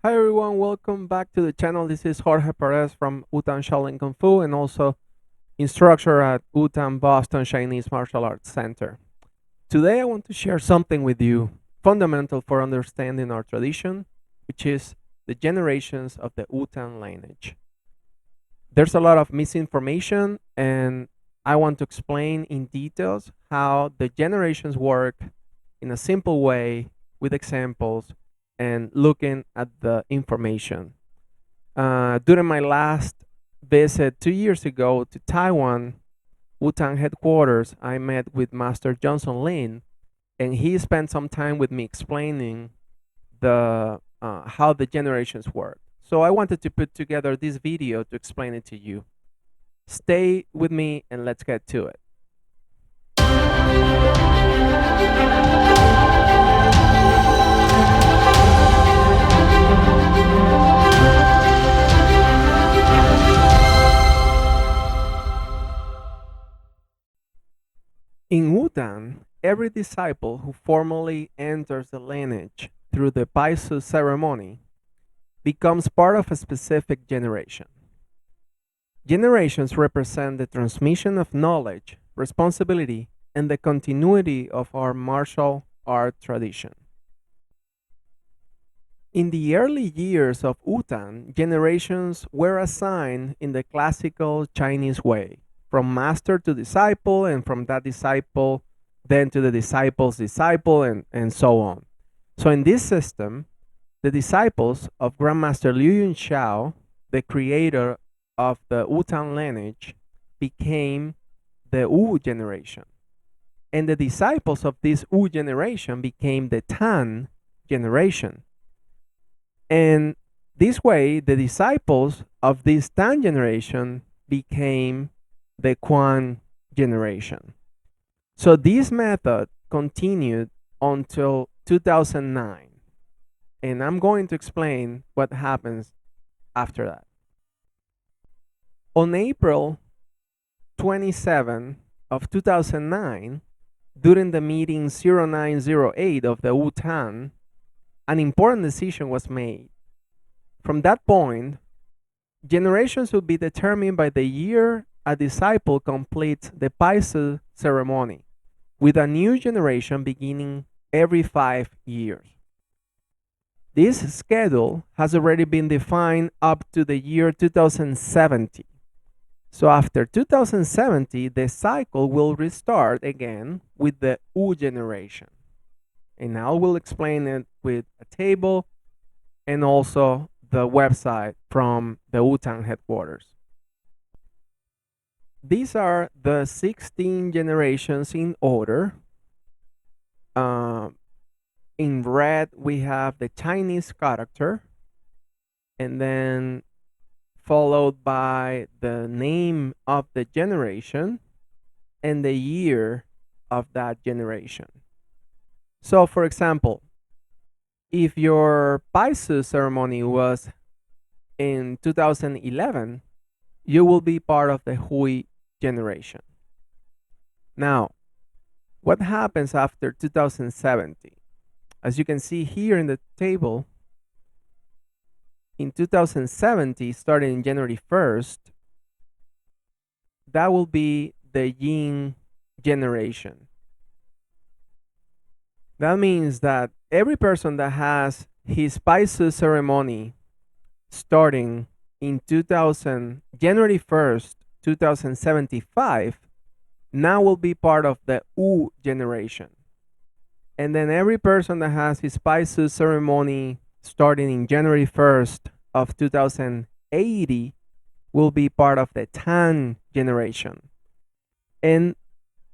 Hi everyone, welcome back to the channel. This is Jorge Perez from Wutan Shaolin Kung Fu and also instructor at Wutan Boston Chinese Martial Arts Center. Today I want to share something with you fundamental for understanding our tradition, which is the generations of the Wutan lineage. There's a lot of misinformation and I want to explain in details how the generations work in a simple way with examples and looking at the information. During my last visit 2 years ago to Taiwan, Wutan headquarters, I met with Master Johnson Lin, and he spent some time with me explaining the how the generations work. So I wanted to put together this video to explain it to you. Stay with me and let's get to it. In Wutan, every disciple who formally enters the lineage through the Bàishī ceremony becomes part of a specific generation. Generations represent the transmission of knowledge, responsibility, and the continuity of our martial art tradition. In the early years of Wutan, generations were assigned in the classical Chinese way, from master to disciple, and from that disciple, then to the disciple's disciple, and so on. So, in this system, the disciples of Grandmaster Liu Yun Qiao, the creator of the wutan lineage, became the Wu generation. And the disciples of this Wu generation became the Tan generation. And this way, the disciples of this Tan generation became the Quan generation. So this method continued until 2009. And I'm going to explain what happens after that. On April 27 of 2009, during the meeting 0908 of the Wutan, an important decision was made. From that point, generations would be determined by the year a disciple completes the Bàishī ceremony, with a new generation beginning every 5 years. This schedule has already been defined up to the year 2070. So after 2070, the cycle will restart again with the Wu generation. And now we'll explain it with a table and also the website from the Wutan headquarters. These are the 16 generations in order. In red, we have the Chinese character, and then followed by the name of the generation and the year of that generation. So, for example, if your Bàishī ceremony was in 2011, you will be part of the Hui generation. Now, what happens after 2070? As you can see here in the table, in 2070, starting January 1st, that will be the Yin generation. That means that every person that has his Bàishī ceremony starting in January 1st, 2075, now will be part of the Wu generation. And then every person that has his Bàishī ceremony starting in January 1st of 2080 will be part of the Tan generation. And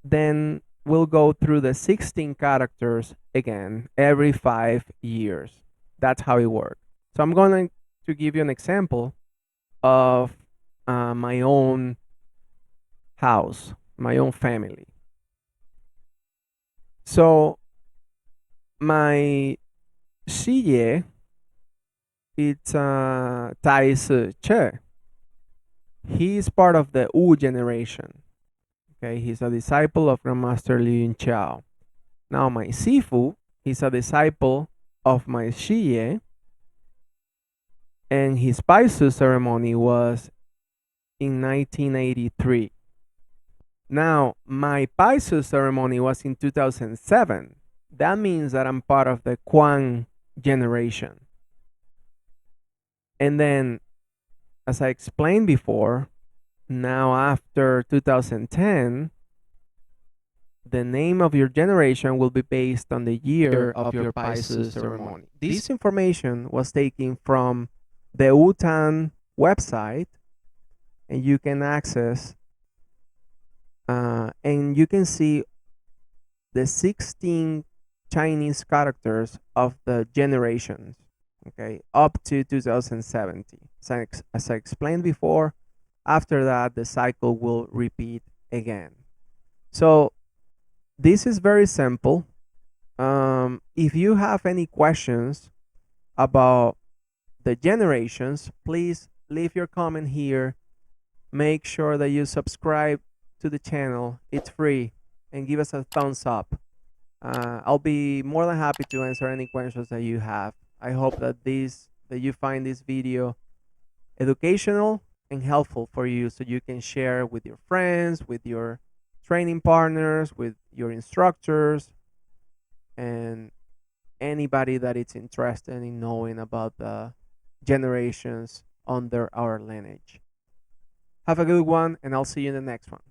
then we'll go through the 16 characters again every 5 years. That's how it works. So I'm going to give you an example of my own house, my own family. So my Shiye, it's Tai Si Che. He is part of the Wu generation. Okay, he's a disciple of Grandmaster Liu Yun Qiao. Now my Sifu, he's a disciple of my Shiye, and his Bàishī ceremony was in 1983. Now, my Bàishī ceremony was in 2007. That means that I'm part of the Quang generation. And then, as I explained before, now after 2010, the name of your generation will be based on the year of your Bàishī ceremony. This information was taken from the wutan website, and you can access and you can see the 16 Chinese characters of the generations, okay, up to 2070. So as I explained before, after that, the cycle will repeat again. So this is very simple. If you have any questions about the generations, please leave your comment here. Make sure that you subscribe to the channel. It's free, and give us a thumbs up. I'll be more than happy to answer any questions that you have. I hope that you find this video educational and helpful for you, so you can share with your friends, with your training partners, with your instructors, and anybody that is interested in knowing about the generations under our lineage. Have a good one, and I'll see you in the next one.